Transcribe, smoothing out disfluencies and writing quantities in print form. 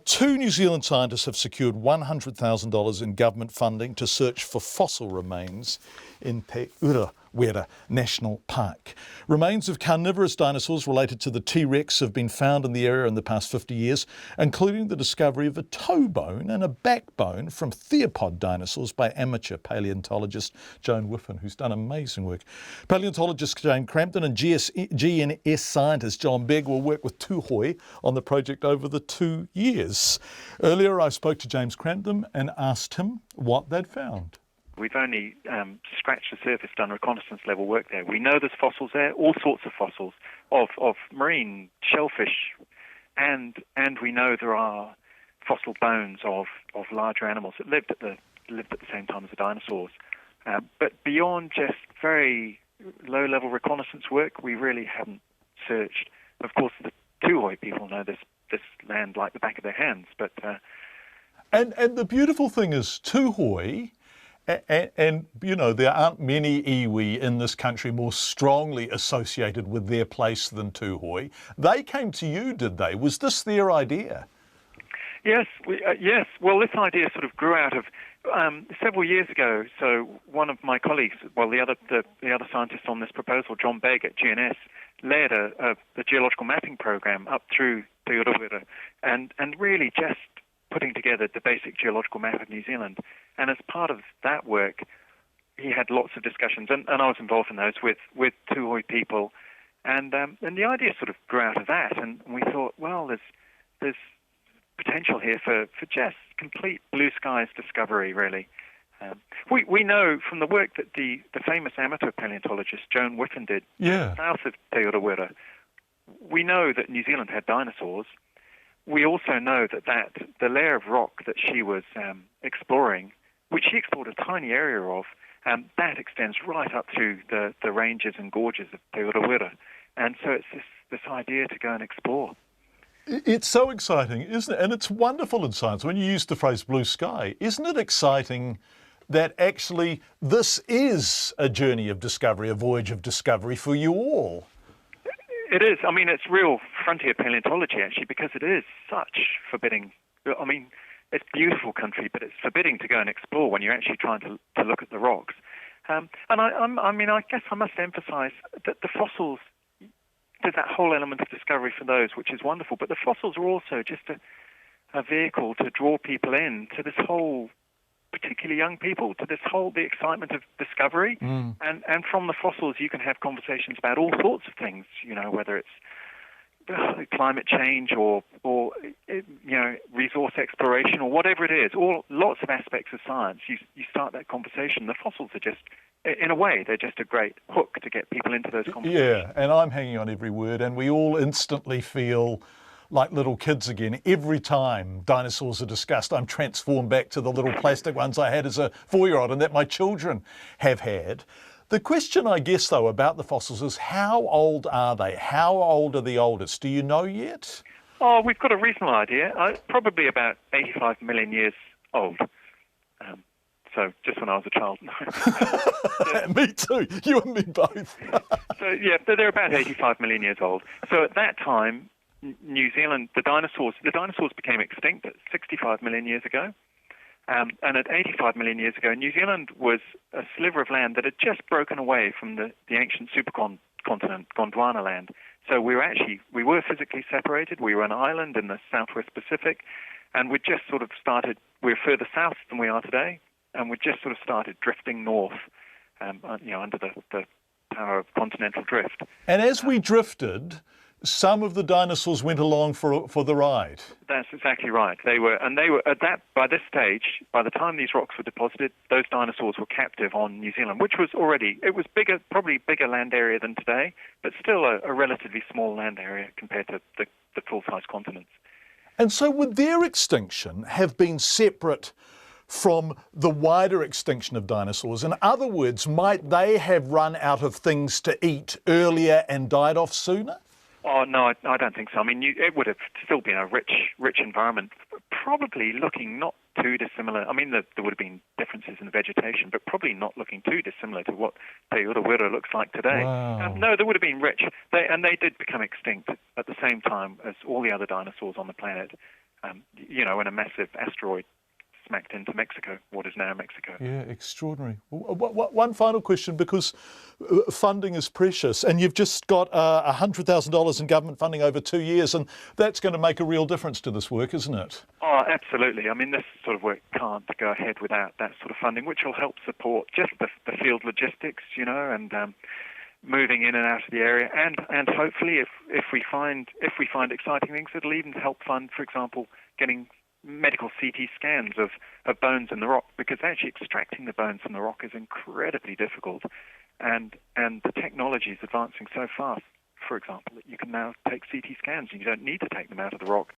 Two New Zealand scientists have secured $100,000 in government funding to search for fossil remains in Te Urerewa National Park. Remains of carnivorous dinosaurs related to the T-Rex have been found in the area in the past 50 years, including the discovery of a toe bone and a backbone from theropod dinosaurs by amateur paleontologist Joan Whiffen, who's done amazing work. Paleontologist Jane Crampton and GNS scientist John Begg will work with Tuhoi on the project over the 2 years. Earlier I spoke to James Crampton and asked him what they'd found. We've only scratched the surface, done reconnaissance level work there. We know there's fossils there, all sorts of fossils, of marine shellfish, and we know there are fossil bones of larger animals that lived at the same time as the dinosaurs. But beyond just very low-level reconnaissance work, we really haven't searched. Of course, the Tuhoi people know this land like the back of their hands, but and the beautiful thing is Tuhoi. And, you know, there aren't many iwi in this country more strongly associated with their place than Tuhoi. They came to you, did they? Was this their idea? Yes. Yes. Well, this idea sort of grew out of several years ago. So one of my colleagues, well, the other scientist on this proposal, John Begg at GNS, led a geological mapping program up through Te Urerewa and really just putting together the basic geological map of New Zealand. And as part of that work, he had lots of discussions, and I was involved in those with Tuhoi people, and the idea sort of grew out of that, and we thought, well, there's potential here for just complete blue skies discovery, really. We know from the work that the famous amateur paleontologist Joan Whiffen did south of Te Urerewa, we know that New Zealand had dinosaurs. We also know that the layer of rock that she was exploring, which she explored a tiny area of, that extends right up through the ranges and gorges of Te Urerewa. And so it's this idea to go and explore. It's so exciting, isn't it? And it's wonderful in science. When you use the phrase blue sky, isn't it exciting that actually this is a journey of discovery, a voyage of discovery for you all? It is. I mean, it's real frontier paleontology, actually, because it is such forbidding. I mean, it's beautiful country, but it's forbidding to go and explore when you're actually trying to look at the rocks. And I guess I must emphasize that the fossils, there's that whole element of discovery for those, which is wonderful, but the fossils are also just a vehicle to draw people in to this whole, particularly young people, to the excitement of discovery. And from the fossils you can have conversations about all sorts of things, you know, whether it's climate change or resource exploration or whatever it is, lots of aspects of science. You start that conversation. The fossils are just, in a way, they're just a great hook to get people into those conversations. Yeah, and I'm hanging on every word, and we all instantly feel like little kids again. Every time dinosaurs are discussed, I'm transformed back to the little plastic ones I had as a 4-year-old and that my children have had. The question, I guess, though, about the fossils is how old are they? How old are the oldest? Do you know yet? Oh, we've got a reasonable idea. Probably about 85 million years old. So just when I was a child. Me too. You and me both. So yeah, they're about 85 million years old. So at that time, New Zealand, the dinosaurs became extinct at 65 million years ago. And at 85 million years ago, New Zealand was a sliver of land that had just broken away from the ancient supercontinent, Gondwana land. So we were physically separated. We were an island in the southwest Pacific, and we just sort of started, we're further south than we are today, and we just sort of started drifting north, under the power of continental drift. And as we drifted, some of the dinosaurs went along for the ride. That's exactly right. They were by this stage, by the time these rocks were deposited, those dinosaurs were captive on New Zealand, which was bigger, probably bigger land area than today, but still a relatively small land area compared to the full-size continents. And so would their extinction have been separate from the wider extinction of dinosaurs? In other words, might they have run out of things to eat earlier and died off sooner? Oh, no, I don't think so. I mean, it would have still been a rich environment, probably looking not too dissimilar. I mean, there would have been differences in the vegetation, but probably not looking too dissimilar to what Te Urerewa looks like today. Wow. No, they would have been rich. They did become extinct at the same time as all the other dinosaurs on the planet. when a massive asteroid smacked into Mexico, what is now Mexico. Yeah, extraordinary. One final question, because funding is precious, and you've just got $100,000 in government funding over 2 years, and that's going to make a real difference to this work, isn't it? Oh, absolutely. I mean, this sort of work can't go ahead without that sort of funding, which will help support just the field logistics, and moving in and out of the area, and hopefully, if we find exciting things, it'll even help fund, for example, getting medical CT scans of bones in the rock, because actually extracting the bones from the rock is incredibly difficult, and the technology is advancing so fast, for example, that you can now take CT scans and you don't need to take them out of the rock.